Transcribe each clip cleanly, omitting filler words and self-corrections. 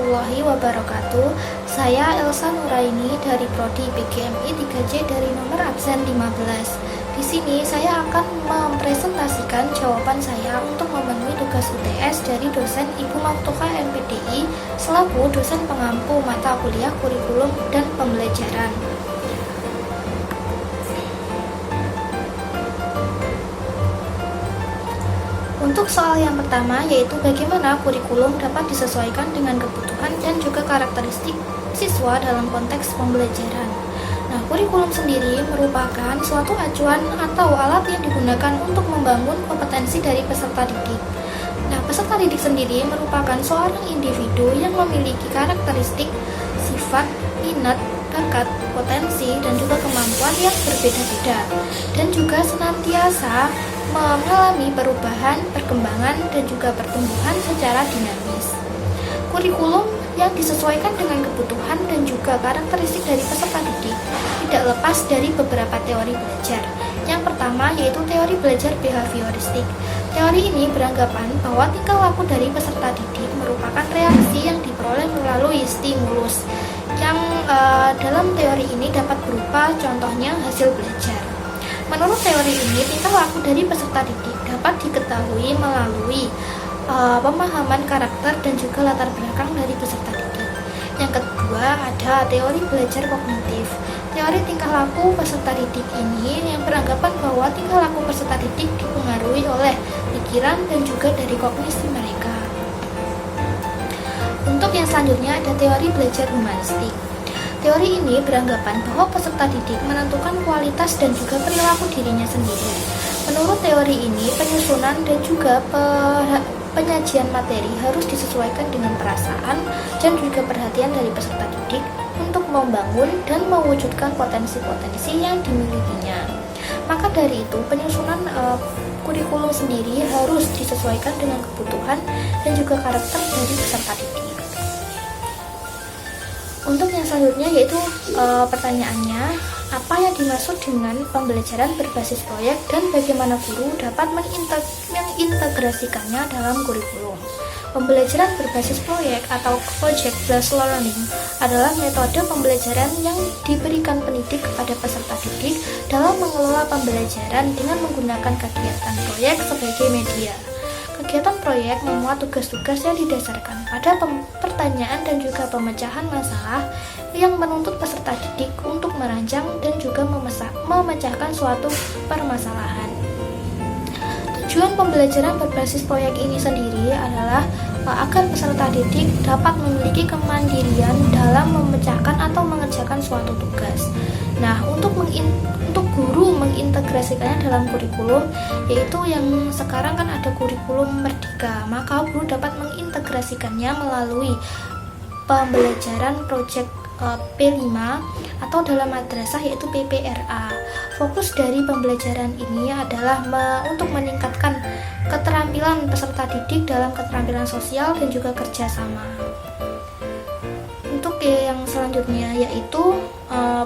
warahmatullahi wabarakatuh. Saya Elsa Nuraini dari Prodi PGMI 3C dari nomor absen 15. Di sini saya akan mempresentasikan jawaban saya untuk memenuhi tugas UTS dari dosen Ibu Maftuha MPDI selaku dosen pengampu mata kuliah kurikulum dan pembelajaran. Untuk soal yang pertama, yaitu bagaimana kurikulum dapat disesuaikan dengan kebutuhan dan juga karakteristik siswa dalam konteks pembelajaran. Nah, kurikulum sendiri merupakan suatu acuan atau alat yang digunakan untuk membangun kompetensi dari peserta didik. Nah, peserta didik sendiri merupakan seorang individu yang memiliki karakteristik, sifat, minat, bakat, potensi, dan juga kemampuan yang berbeda-beda, dan juga senantiasa mengalami perubahan, perkembangan, dan juga pertumbuhan secara dinamis. Kurikulum yang disesuaikan dengan kebutuhan dan juga karakteristik dari peserta didik tidak lepas dari beberapa teori belajar. Yang pertama yaitu teori belajar behavioristik. Teori ini beranggapan bahwa tingkah laku dari peserta didik merupakan reaksi yang diperoleh melalui stimulus, yang dalam teori ini dapat berupa contohnya hasil belajar. Menurut teori ini, tingkah laku dari peserta didik dapat diketahui melalui pemahaman karakter dan juga latar belakang dari peserta didik. Yang kedua ada teori belajar kognitif. Teori tingkah laku peserta didik ini yang beranggapan bahwa tingkah laku peserta didik dipengaruhi oleh pikiran dan juga dari kognisi mereka. Untuk yang selanjutnya ada teori belajar humanistik. Teori ini beranggapan bahwa peserta didik menentukan kualitas dan juga perilaku dirinya sendiri. Menurut teori ini, penyusunan dan juga penyajian materi harus disesuaikan dengan perasaan dan juga perhatian dari peserta didik untuk membangun dan mewujudkan potensi-potensi yang dimilikinya. Maka dari itu, penyusunan kurikulum sendiri harus disesuaikan dengan kebutuhan dan juga karakter dari peserta didik. Untuk yang selanjutnya yaitu pertanyaannya, apa yang dimaksud dengan pembelajaran berbasis proyek dan bagaimana guru dapat mengintegrasikannya dalam kurikulum? Pembelajaran berbasis proyek atau project-based learning adalah metode pembelajaran yang diberikan pendidik kepada peserta didik dalam mengelola pembelajaran dengan menggunakan kegiatan proyek sebagai media. Kegiatan proyek memuat tugas-tugas yang didasarkan pada pertanyaan dan juga pemecahan masalah yang menuntut peserta didik untuk merancang dan juga memecahkan suatu permasalahan. Tujuan pembelajaran berbasis proyek ini sendiri adalah agar peserta didik dapat memiliki kemandirian dalam memecahkan atau mengerjakan suatu tugas. Nah, untuk guru mengintegrasikannya dalam kurikulum, yaitu yang sekarang kan ada kurikulum merdeka, maka guru dapat mengintegrasikannya melalui pembelajaran proyek P5 atau dalam madrasah yaitu PPRA. Fokus dari pembelajaran ini adalah untuk meningkatkan keterampilan peserta didik dalam keterampilan sosial dan juga kerjasama. Untuk yang selanjutnya yaitu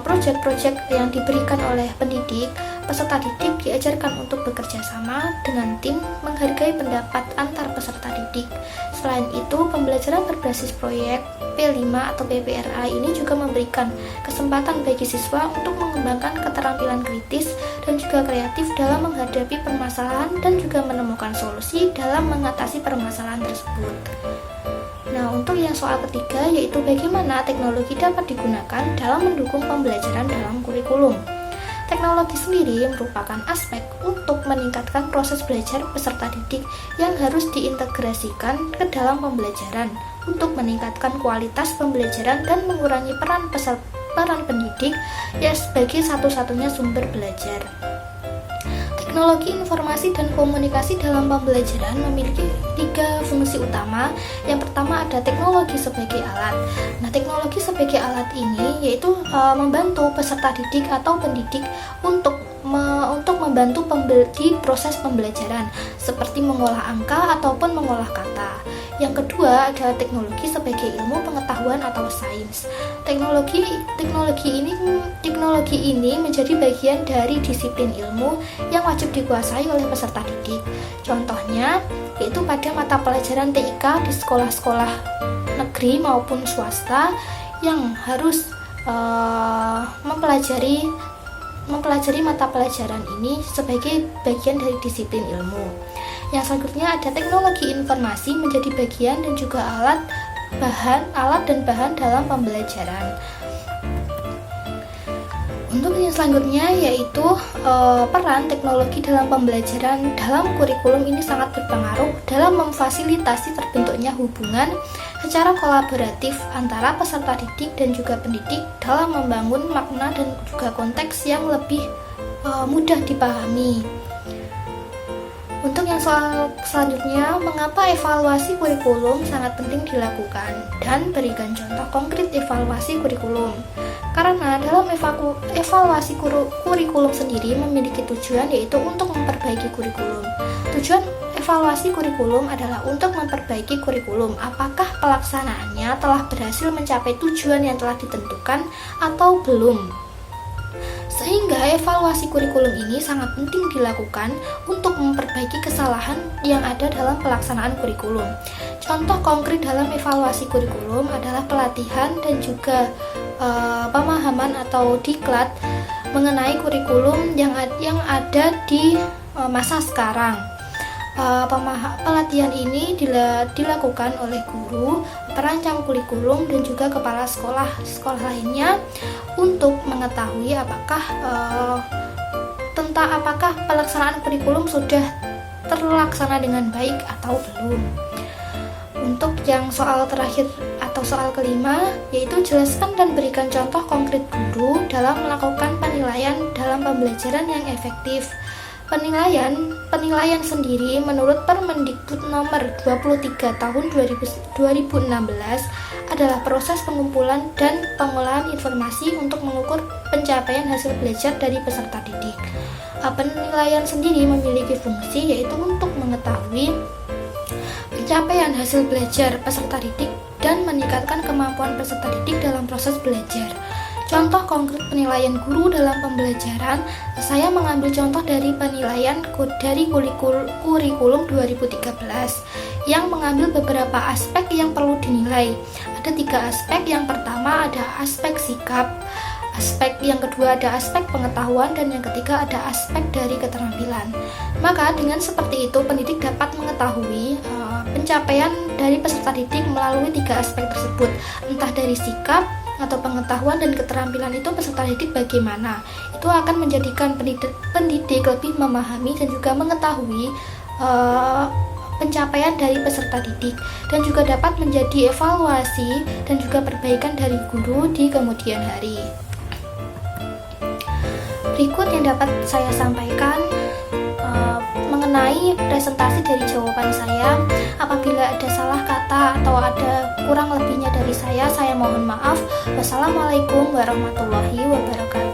proyek-proyek yang diberikan oleh pendidik, peserta didik diajarkan untuk bekerja sama dengan tim, menghargai pendapat antar peserta didik. Selain itu, pembelajaran berbasis proyek P5 atau PPRA ini juga memberikan kesempatan bagi siswa untuk mengembangkan keterampilan kritis dan juga kreatif dalam menghadapi permasalahan dan juga menemukan solusi dalam mengatasi permasalahan tersebut. Nah, untuk yang soal ketiga yaitu bagaimana teknologi dapat digunakan dalam mendukung pembelajaran dalam kurikulum. Teknologi sendiri merupakan aspek untuk meningkatkan proses belajar peserta didik yang harus diintegrasikan ke dalam pembelajaran untuk meningkatkan kualitas pembelajaran dan mengurangi peran pendidik yang sebagai satu-satunya sumber belajar. Teknologi informasi dan komunikasi dalam pembelajaran memiliki 3 fungsi utama. Yang pertama ada teknologi sebagai alat. Nah, teknologi sebagai alat ini yaitu membantu peserta didik atau pendidik untuk membantu di proses pembelajaran seperti mengolah angka ataupun mengolah kata. Yang kedua adalah teknologi sebagai ilmu pengetahuan atau sains. Teknologi ini menjadi bagian dari disiplin ilmu yang wajib dikuasai oleh peserta didik. Contohnya yaitu pada mata pelajaran TIK di sekolah-sekolah negeri maupun swasta yang harus mempelajari mata pelajaran ini sebagai bagian dari disiplin ilmu. Yang selanjutnya ada teknologi informasi menjadi bagian dan juga alat dan bahan dalam pembelajaran. Untuk yang selanjutnya yaitu peran teknologi dalam pembelajaran dalam kurikulum ini sangat berpengaruh dalam memfasilitasi terbentuknya hubungan secara kolaboratif antara peserta didik dan juga pendidik dalam membangun makna dan juga konteks yang lebih mudah dipahami. Untuk yang soal selanjutnya, mengapa evaluasi kurikulum sangat penting dilakukan dan berikan contoh konkret evaluasi kurikulum. Karena dalam evaluasi kurikulum sendiri memiliki tujuan yaitu untuk memperbaiki kurikulum. Tujuan evaluasi kurikulum adalah untuk memperbaiki kurikulum. Apakah pelaksanaannya telah berhasil mencapai tujuan yang telah ditentukan atau belum? Sehingga evaluasi kurikulum ini sangat penting dilakukan untuk memperbaiki kesalahan yang ada dalam pelaksanaan kurikulum. Contoh konkret dalam evaluasi kurikulum adalah pelatihan dan juga pemahaman atau diklat mengenai kurikulum yang ada di masa sekarang. Pelatihan ini dilakukan oleh guru, perancang kurikulum dan juga kepala sekolah lainnya untuk mengetahui apakah pelaksanaan kurikulum sudah terlaksana dengan baik atau belum. Untuk yang soal terakhir atau soal kelima, yaitu jelaskan dan berikan contoh konkret guru dalam melakukan penilaian dalam pembelajaran yang efektif. Penilaian sendiri menurut Permendikbud nomor 23 tahun 2016 adalah proses pengumpulan dan pengolahan informasi untuk mengukur pencapaian hasil belajar dari peserta didik. Penilaian sendiri memiliki fungsi yaitu untuk mengetahui pencapaian hasil belajar peserta didik dan meningkatkan kemampuan peserta didik dalam proses belajar. Contoh konkret penilaian guru dalam pembelajaran, saya mengambil contoh dari penilaian dari kurikulum 2013 yang mengambil beberapa aspek yang perlu dinilai. Ada 3 aspek. Yang pertama ada aspek sikap, yang kedua ada aspek pengetahuan, dan yang ketiga ada aspek dari keterampilan. Maka dengan seperti itu pendidik dapat mengetahui pencapaian dari peserta didik melalui 3 aspek tersebut, entah dari sikap atau pengetahuan dan keterampilan itu peserta didik bagaimana. Itu akan menjadikan pendidik lebih memahami dan juga mengetahui pencapaian dari peserta didik, dan juga dapat menjadi evaluasi dan juga perbaikan dari guru di kemudian hari. Berikut yang dapat saya sampaikan mengenai presentasi dari jawaban saya. Apabila ada salah kata atau ada kurang lebihnya dari saya mohon maaf. Wassalamualaikum warahmatullahi wabarakatuh.